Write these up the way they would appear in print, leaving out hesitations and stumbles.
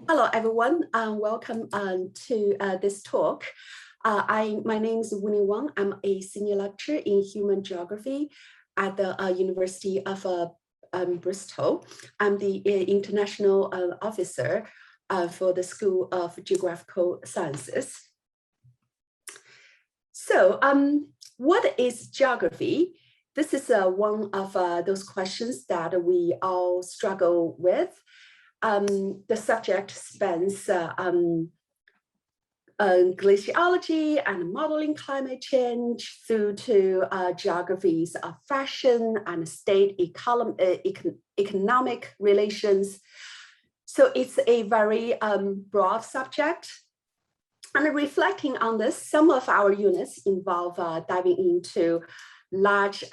Hello, everyone, and welcome to this talk. My name is Winnie Wang. I'm a senior lecturer in human geography at the University of Bristol. I'm the international officer for the School of Geographical Sciences. So what is geography? This is one of those questions that we all struggle with. The subject spans glaciology and modeling climate change through to geographies of fashion and state economic relations. So it's a very broad subject. And reflecting on this, some of our units involve diving into large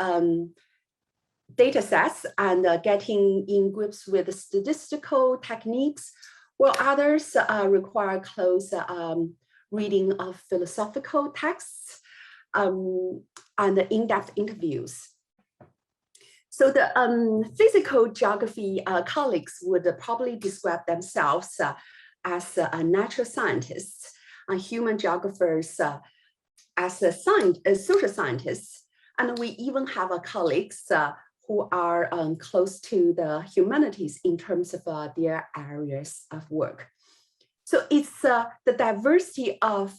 data sets and getting in grips with statistical techniques, while others require close reading of philosophical texts and in-depth interviews. So the physical geography colleagues would probably describe themselves as natural scientists, and human geographers as social scientists. And we even have colleagues who are close to the humanities in terms of their areas of work. So it's the diversity of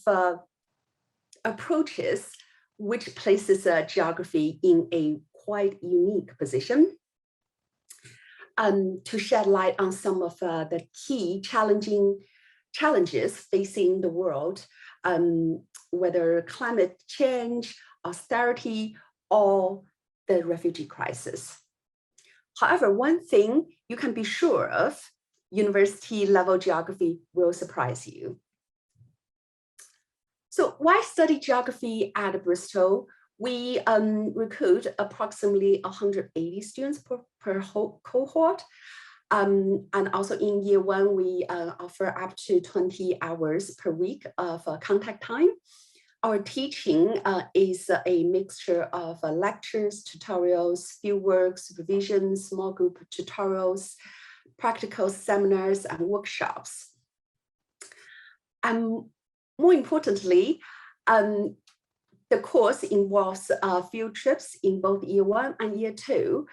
approaches which places geography in a quite unique position. To shed light on some of the key challenges facing the world, whether climate change, austerity, or the refugee crisis. However, one thing you can be sure of, university level geography will surprise you. So why study geography at Bristol? We recruit approximately 180 students per whole cohort. And also in year one, we offer up to 20 hours per week of contact time. Our teaching is a mixture of lectures, tutorials, fieldwork, supervision, small group tutorials, practical seminars, and workshops. And more importantly, the course involves field trips in both year one and year two,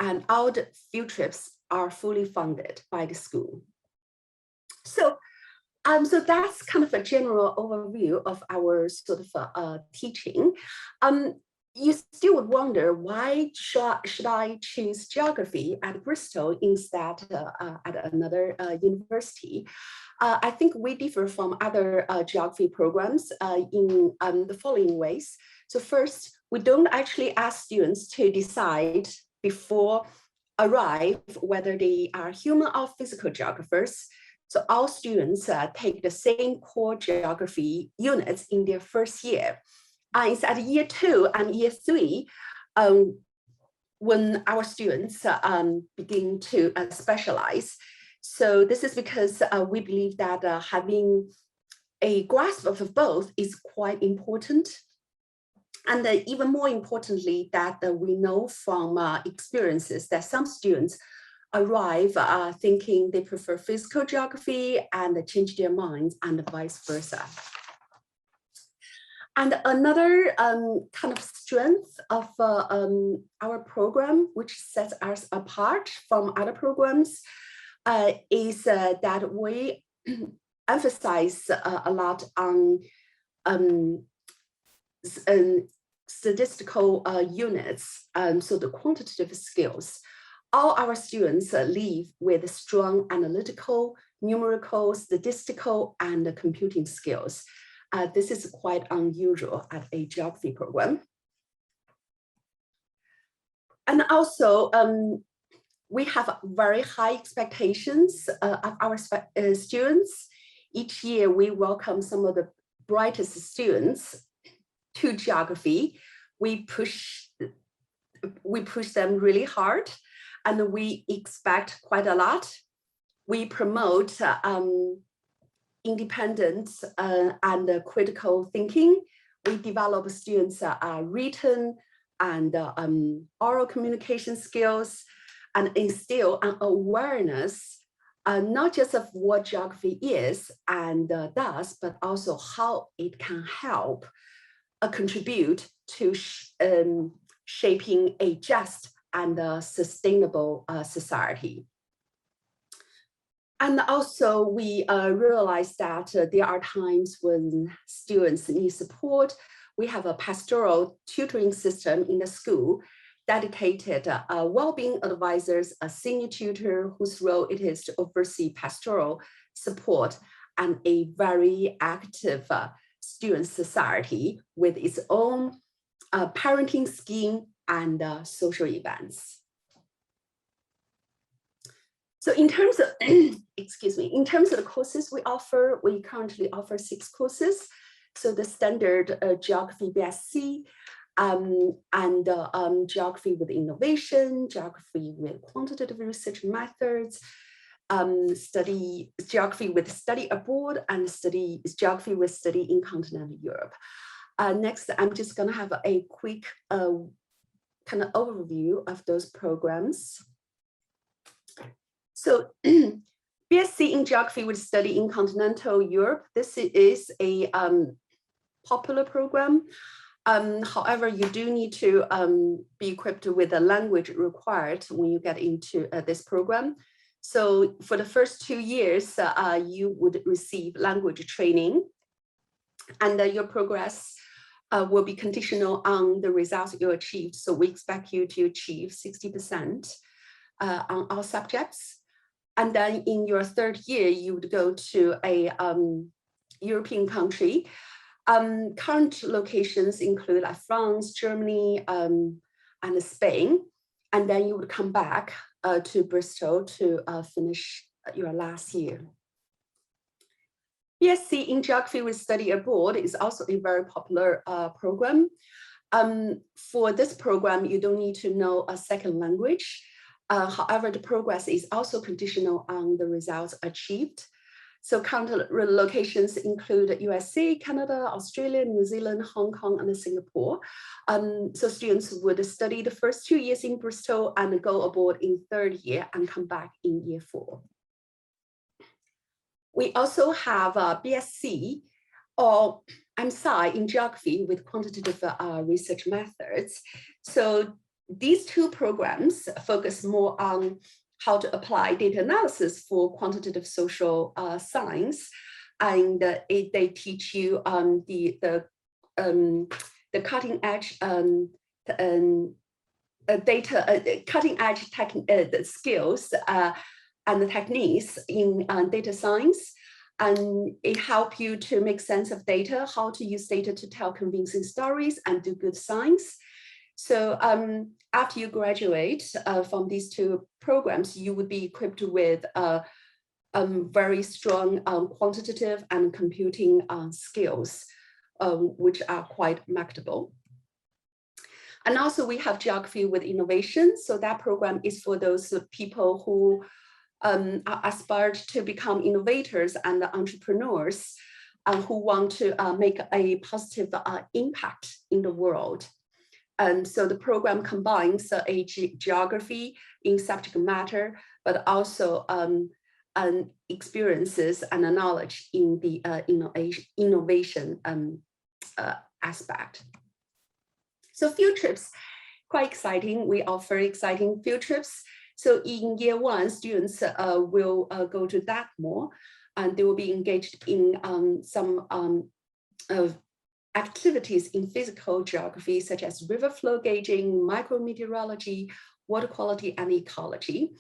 and all the field trips are fully funded by the school. So that's kind of a general overview of our sort of teaching. You still would wonder, why should I choose geography at Bristol instead at another university? I think we differ from other geography programs in the following ways. So first, we don't actually ask students to decide before arrive whether they are human or physical geographers. So all students take the same core geography units in their first year. It's at year two and year three when our students begin to specialize. So this is because we believe that having a grasp of both is quite important. And even more importantly, that we know from experiences that some students arrive thinking they prefer physical geography and change their minds, and vice versa. And another kind of strength of our program, which sets us apart from other programs, is that we emphasize a lot on statistical units, so the quantitative skills. All our students leave with strong analytical, numerical, statistical, and computing skills. This is quite unusual at a geography program. And also, we have very high expectations of our students. Each year, we welcome some of the brightest students to geography. We push them really hard, and we expect quite a lot. We promote independence and critical thinking. We develop students' written and oral communication skills, and instill an awareness not just of what geography is and does, but also how it can help contribute to shaping a just and sustainable society. And also we realize that there are times when students need support. We have a pastoral tutoring system in the school, dedicated well-being advisors, a senior tutor whose role it is to oversee pastoral support, and a very active student society with its own parenting scheme and social events. So in terms of, excuse me, in terms of the courses we offer, we currently offer 6 courses. So the standard Geography BSc, and Geography with Innovation, Geography with Quantitative Research Methods, Geography with Study Abroad, and Geography with Study in Continental Europe. Next, I'm just going to have a quick kind of overview of those programs. So BSc in Geography with Study in Continental Europe, this is a popular program. However, you do need to be equipped with the language required when you get into this program. So for the first 2 years, you would receive language training, and your progress will be conditional on the results you achieved. So we expect you to achieve 60% on all subjects. And then in your 3rd year, you would go to a European country. Current locations include France, Germany, and Spain. And then you would come back to Bristol to finish your last year. BSc in Geography with Study Abroad is also a very popular program. For this program, you don't need to know a 2nd language. However, the progress is also conditional on the results achieved. So current locations include USA, Canada, Australia, New Zealand, Hong Kong, and Singapore. So students would study the first 2 years in Bristol and go abroad in 3rd year and come back in year 4. We also have BSc or MSci in Geography with Quantitative Research Methods. So these 2 programs focus more on how to apply data analysis for quantitative social science, and they teach you the cutting edge skills and the techniques in data science, and it helps you to make sense of data, how to use data to tell convincing stories and do good science. So after you graduate from these 2 programs, you would be equipped with very strong quantitative and computing skills, which are quite marketable. And also we have Geography with Innovation. So that program is for those people who are aspired to become innovators and entrepreneurs who want to make a positive impact in the world. And so the program combines a geography in subject matter, but also experiences and knowledge in the innovation aspect. So field trips, quite exciting. We offer exciting field trips. So in year 1, students will go to Dartmoor, and they will be engaged in some activities in physical geography, such as river flow gauging, micrometeorology, water quality, and ecology.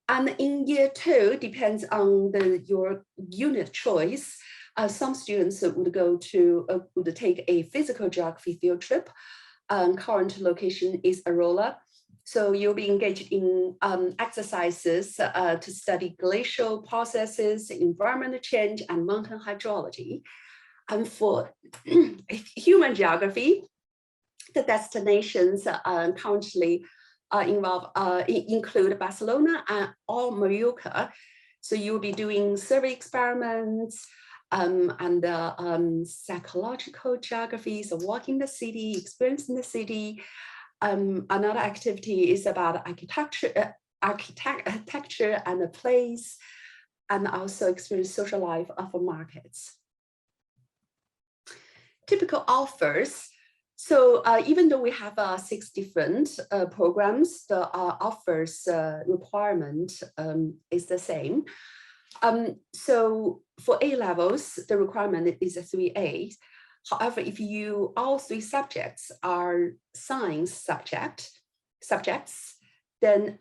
And in year 2, depends on your unit choice. Some students would take a physical geography field trip. Current location is Arola. So you'll be engaged in exercises to study glacial processes, environmental change, and mountain hydrology. And for human geography, the destinations currently include Barcelona or Mallorca. So you'll be doing survey experiments and psychological geography, so walking the city, experiencing the city. Another activity is about architecture and the place. and also experience social life of markets. Typical offers. So even though we have 6 different programs, the offers requirement is the same. So for A levels, the requirement is a 3A. However, if all 3 subjects are science subjects, then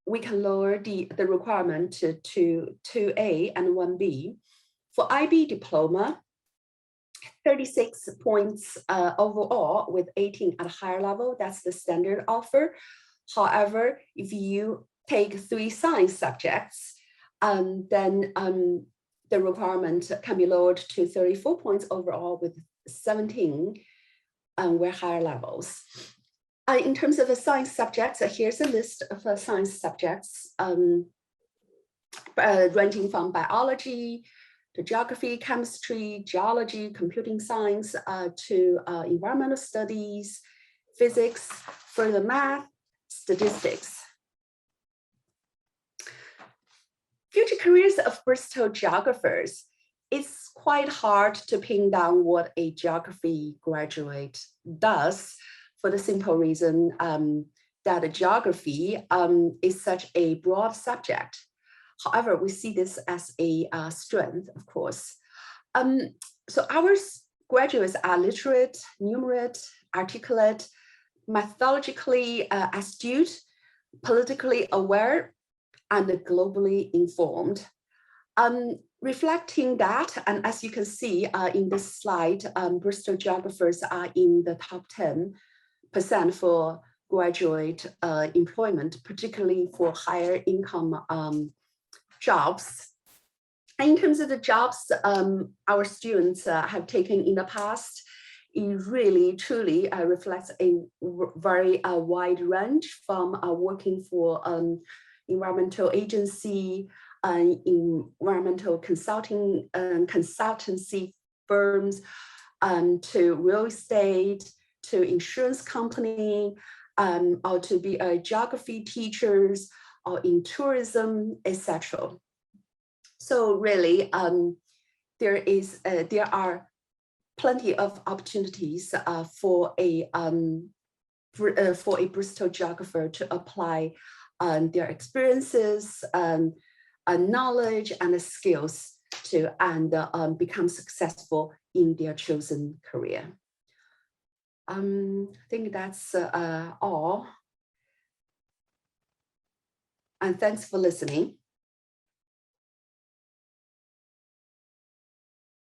we can lower the requirement to 2A and 1B. For IB diploma, 36 points overall with 18 at a higher level, that's the standard offer. However, if you take 3 science subjects, then the requirement can be lowered to 34 points overall with 17 were higher levels. In terms of the science subjects, here's a list of science subjects ranging from biology to geography, chemistry, geology, computing science, to environmental studies, physics, further math, statistics. Future careers of Bristol geographers. It's quite hard to pin down what a geography graduate does, for the simple reason that geography is such a broad subject. However, we see this as a strength, of course. So our graduates are literate, numerate, articulate, methodologically astute, politically aware, and globally informed. Reflecting that, and as you can see in this slide, Bristol geographers are in the top 10% for graduate employment, particularly for higher income jobs. And in terms of the jobs our students have taken in the past, it really truly reflects a very wide range from working for environmental agency, environmental consultancy firms, to real estate, to insurance company, or to be geography teachers, or in tourism, etc. So really, there are plenty of opportunities for a Bristol geographer to apply their experiences, knowledge, and skills to become successful in their chosen career. I think that's all. And thanks for listening.